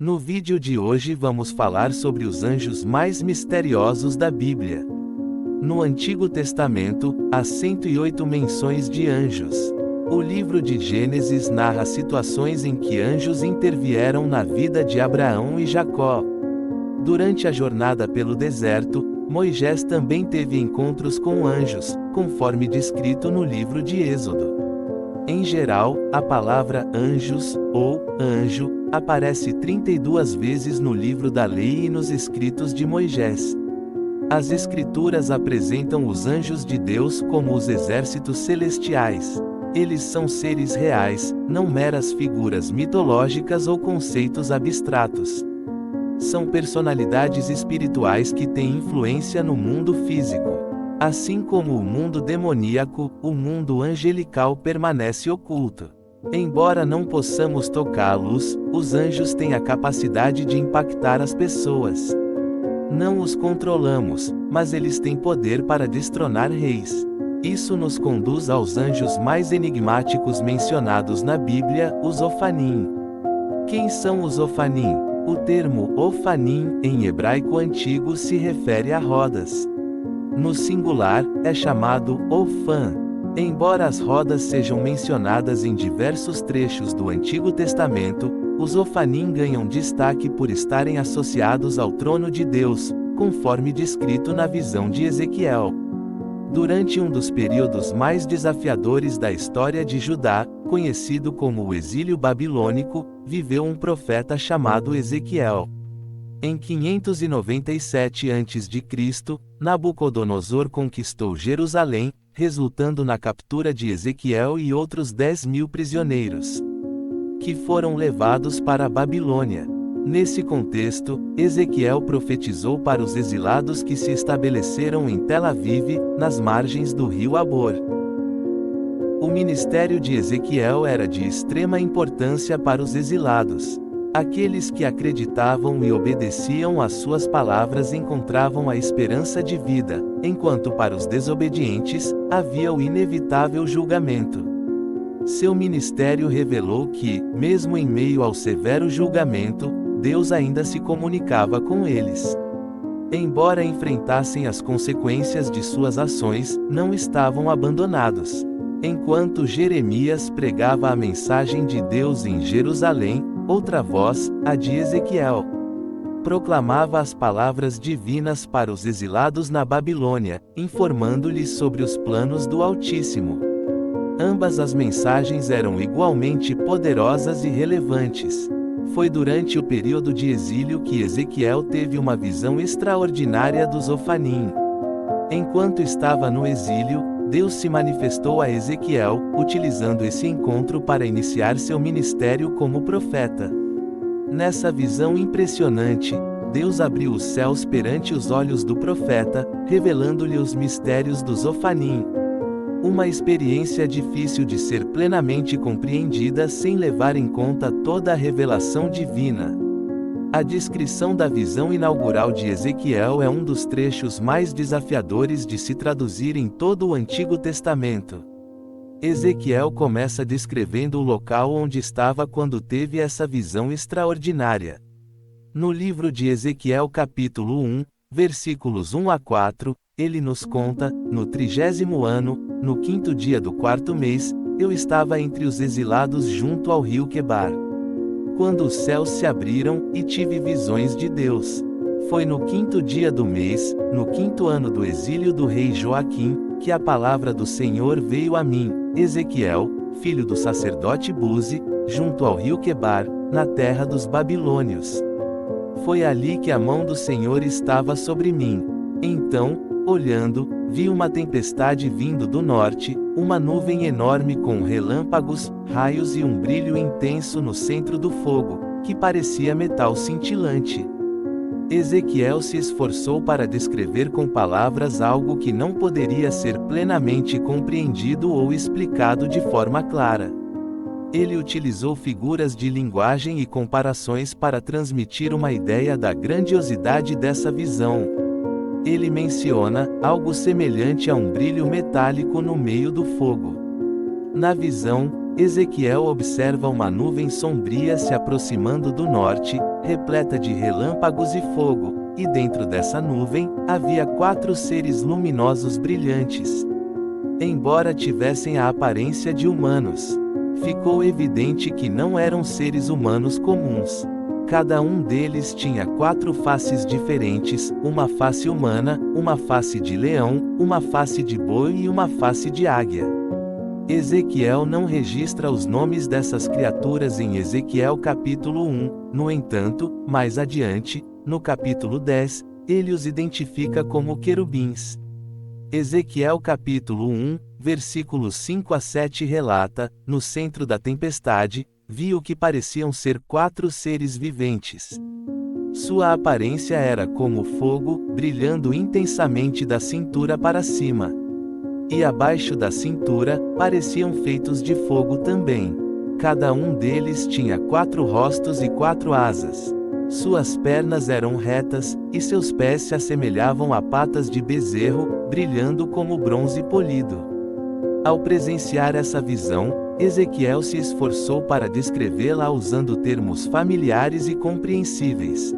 No vídeo de hoje vamos falar sobre os anjos mais misteriosos da Bíblia. No Antigo Testamento, há 108 menções de anjos. O livro de Gênesis narra situações em que anjos intervieram na vida de Abraão e Jacó. Durante a jornada pelo deserto, Moisés também teve encontros com anjos, conforme descrito no livro de Êxodo. Em geral, a palavra anjos, ou anjo, aparece 32 vezes no livro da lei e nos escritos de Moisés. As escrituras apresentam os anjos de Deus como os exércitos celestiais. Eles são seres reais, não meras figuras mitológicas ou conceitos abstratos. São personalidades espirituais que têm influência no mundo físico. Assim como o mundo demoníaco, o mundo angelical permanece oculto. Embora não possamos tocá-los, os anjos têm a capacidade de impactar as pessoas. Não os controlamos, mas eles têm poder para destronar reis. Isso nos conduz aos anjos mais enigmáticos mencionados na Bíblia, os Ofanim. Quem são os Ofanim? O termo Ofanim, em hebraico antigo, se refere a rodas. No singular, é chamado Ofan. Embora as rodas sejam mencionadas em diversos trechos do Antigo Testamento, os Ofanim ganham destaque por estarem associados ao trono de Deus, conforme descrito na visão de Ezequiel. Durante um dos períodos mais desafiadores da história de Judá, conhecido como o exílio babilônico, viveu um profeta chamado Ezequiel. Em 597 a.C., Nabucodonosor conquistou Jerusalém, resultando na captura de Ezequiel e outros 10.000 prisioneiros, que foram levados para a Babilônia. Nesse contexto, Ezequiel profetizou para os exilados que se estabeleceram em Tel Aviv, nas margens do rio Abor. O ministério de Ezequiel era de extrema importância para os exilados. Aqueles que acreditavam e obedeciam às suas palavras encontravam a esperança de vida, enquanto para os desobedientes, havia o inevitável julgamento. Seu ministério revelou que, mesmo em meio ao severo julgamento, Deus ainda se comunicava com eles. Embora enfrentassem as consequências de suas ações, não estavam abandonados. Enquanto Jeremias pregava a mensagem de Deus em Jerusalém, outra voz, a de Ezequiel, proclamava as palavras divinas para os exilados na Babilônia, informando-lhes sobre os planos do Altíssimo. Ambas as mensagens eram igualmente poderosas e relevantes. Foi durante o período de exílio que Ezequiel teve uma visão extraordinária dos Ofanim. Enquanto estava no exílio, Deus se manifestou a Ezequiel, utilizando esse encontro para iniciar seu ministério como profeta. Nessa visão impressionante, Deus abriu os céus perante os olhos do profeta, revelando-lhe os mistérios dos Ofanim. Uma experiência difícil de ser plenamente compreendida sem levar em conta toda a revelação divina. A descrição da visão inaugural de Ezequiel é um dos trechos mais desafiadores de se traduzir em todo o Antigo Testamento. Ezequiel começa descrevendo o local onde estava quando teve essa visão extraordinária. No livro de Ezequiel capítulo 1, versículos 1 a 4, ele nos conta: no 30º ano, no 5º dia do 4º mês, eu estava entre os exilados junto ao rio Quebar, quando os céus se abriram, e tive visões de Deus. Foi no 5º dia do mês, no 5º ano do exílio do rei Joaquim, que a palavra do Senhor veio a mim, Ezequiel, filho do sacerdote Buzi, junto ao rio Quebar, na terra dos babilônios. Foi ali que a mão do Senhor estava sobre mim. Então, olhando, vi uma tempestade vindo do norte, uma nuvem enorme com relâmpagos, raios e um brilho intenso no centro do fogo, que parecia metal cintilante. Ezequiel se esforçou para descrever com palavras algo que não poderia ser plenamente compreendido ou explicado de forma clara. Ele utilizou figuras de linguagem e comparações para transmitir uma ideia da grandiosidade dessa visão. Ele menciona algo semelhante a um brilho metálico no meio do fogo. Na visão, Ezequiel observa uma nuvem sombria se aproximando do norte, repleta de relâmpagos e fogo, e dentro dessa nuvem, havia 4 seres luminosos brilhantes. Embora tivessem a aparência de humanos, ficou evidente que não eram seres humanos comuns. Cada um deles tinha 4 faces diferentes, uma face humana, uma face de leão, uma face de boi e uma face de águia. Ezequiel não registra os nomes dessas criaturas em Ezequiel capítulo 1, no entanto, mais adiante, no capítulo 10, ele os identifica como querubins. Ezequiel capítulo 1, versículos 5 a 7 relata: no centro da tempestade, vi o que pareciam ser 4 seres viventes. Sua aparência era como fogo, brilhando intensamente da cintura para cima. E abaixo da cintura, pareciam feitos de fogo também. Cada um deles tinha 4 rostos e 4 asas. Suas pernas eram retas, e seus pés se assemelhavam a patas de bezerro, brilhando como bronze polido. Ao presenciar essa visão, Ezequiel se esforçou para descrevê-la usando termos familiares e compreensíveis.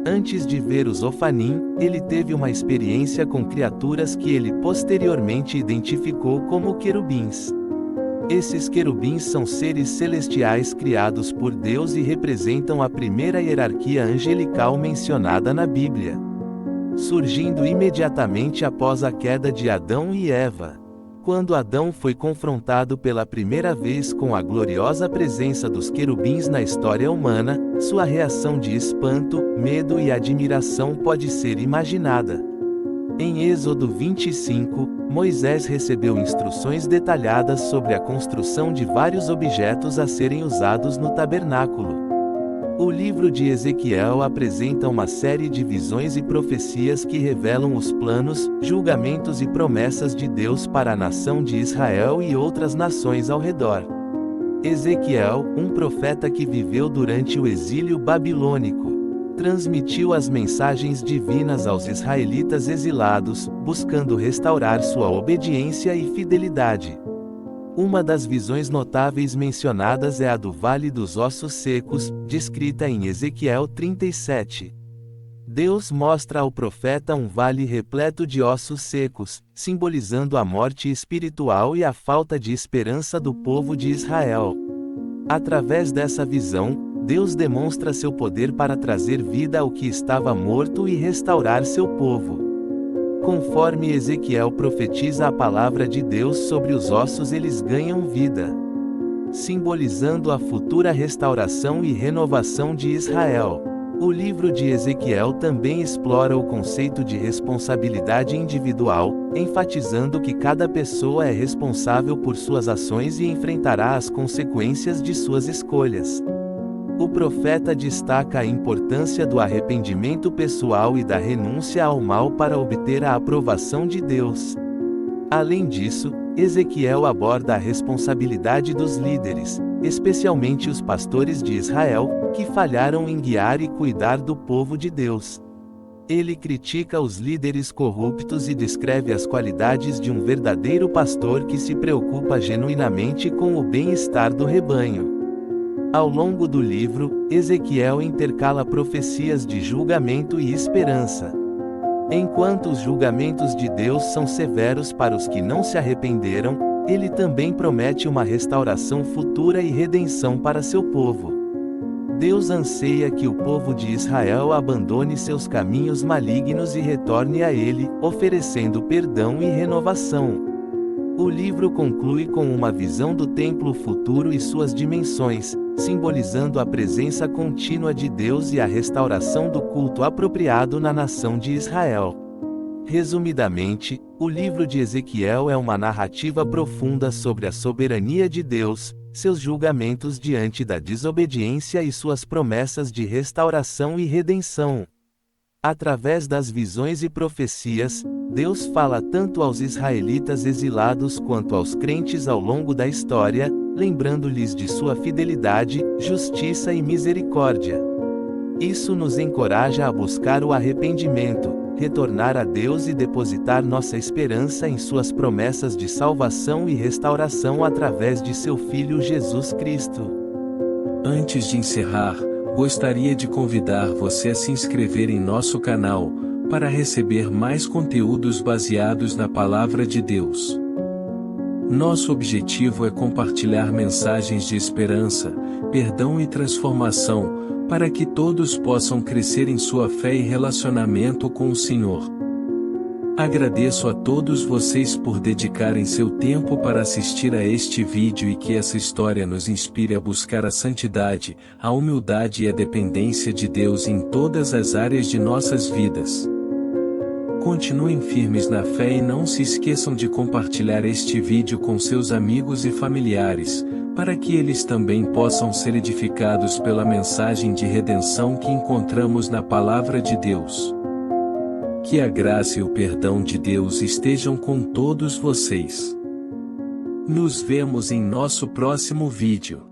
Antes de ver os Ofanim, ele teve uma experiência com criaturas que ele posteriormente identificou como querubins. Esses querubins são seres celestiais criados por Deus e representam a primeira hierarquia angelical mencionada na Bíblia, surgindo imediatamente após a queda de Adão e Eva. Quando Adão foi confrontado pela primeira vez com a gloriosa presença dos querubins na história humana, sua reação de espanto, medo e admiração pode ser imaginada. Em Êxodo 25, Moisés recebeu instruções detalhadas sobre a construção de vários objetos a serem usados no tabernáculo. O livro de Ezequiel apresenta uma série de visões e profecias que revelam os planos, julgamentos e promessas de Deus para a nação de Israel e outras nações ao redor. Ezequiel, um profeta que viveu durante o exílio babilônico, transmitiu as mensagens divinas aos israelitas exilados, buscando restaurar sua obediência e fidelidade. Uma das visões notáveis mencionadas é a do Vale dos Ossos Secos, descrita em Ezequiel 37. Deus mostra ao profeta um vale repleto de ossos secos, simbolizando a morte espiritual e a falta de esperança do povo de Israel. Através dessa visão, Deus demonstra seu poder para trazer vida ao que estava morto e restaurar seu povo. Conforme Ezequiel profetiza a palavra de Deus sobre os ossos, eles ganham vida, simbolizando a futura restauração e renovação de Israel. O livro de Ezequiel também explora o conceito de responsabilidade individual, enfatizando que cada pessoa é responsável por suas ações e enfrentará as consequências de suas escolhas. O profeta destaca a importância do arrependimento pessoal e da renúncia ao mal para obter a aprovação de Deus. Além disso, Ezequiel aborda a responsabilidade dos líderes, especialmente os pastores de Israel, que falharam em guiar e cuidar do povo de Deus. Ele critica os líderes corruptos e descreve as qualidades de um verdadeiro pastor que se preocupa genuinamente com o bem-estar do rebanho. Ao longo do livro, Ezequiel intercala profecias de julgamento e esperança. Enquanto os julgamentos de Deus são severos para os que não se arrependeram, ele também promete uma restauração futura e redenção para seu povo. Deus anseia que o povo de Israel abandone seus caminhos malignos e retorne a ele, oferecendo perdão e renovação. O livro conclui com uma visão do templo futuro e suas dimensões, simbolizando a presença contínua de Deus e a restauração do culto apropriado na nação de Israel. Resumidamente, o livro de Ezequiel é uma narrativa profunda sobre a soberania de Deus, seus julgamentos diante da desobediência e suas promessas de restauração e redenção. Através das visões e profecias, Deus fala tanto aos israelitas exilados quanto aos crentes ao longo da história, lembrando-lhes de sua fidelidade, justiça e misericórdia. Isso nos encoraja a buscar o arrependimento, retornar a Deus e depositar nossa esperança em suas promessas de salvação e restauração através de seu Filho Jesus Cristo. Antes de encerrar, gostaria de convidar você a se inscrever em nosso canal, para receber mais conteúdos baseados na Palavra de Deus. Nosso objetivo é compartilhar mensagens de esperança, perdão e transformação, para que todos possam crescer em sua fé e relacionamento com o Senhor. Agradeço a todos vocês por dedicarem seu tempo para assistir a este vídeo e que essa história nos inspire a buscar a santidade, a humildade e a dependência de Deus em todas as áreas de nossas vidas. Continuem firmes na fé e não se esqueçam de compartilhar este vídeo com seus amigos e familiares, para que eles também possam ser edificados pela mensagem de redenção que encontramos na Palavra de Deus. Que a graça e o perdão de Deus estejam com todos vocês. Nos vemos em nosso próximo vídeo.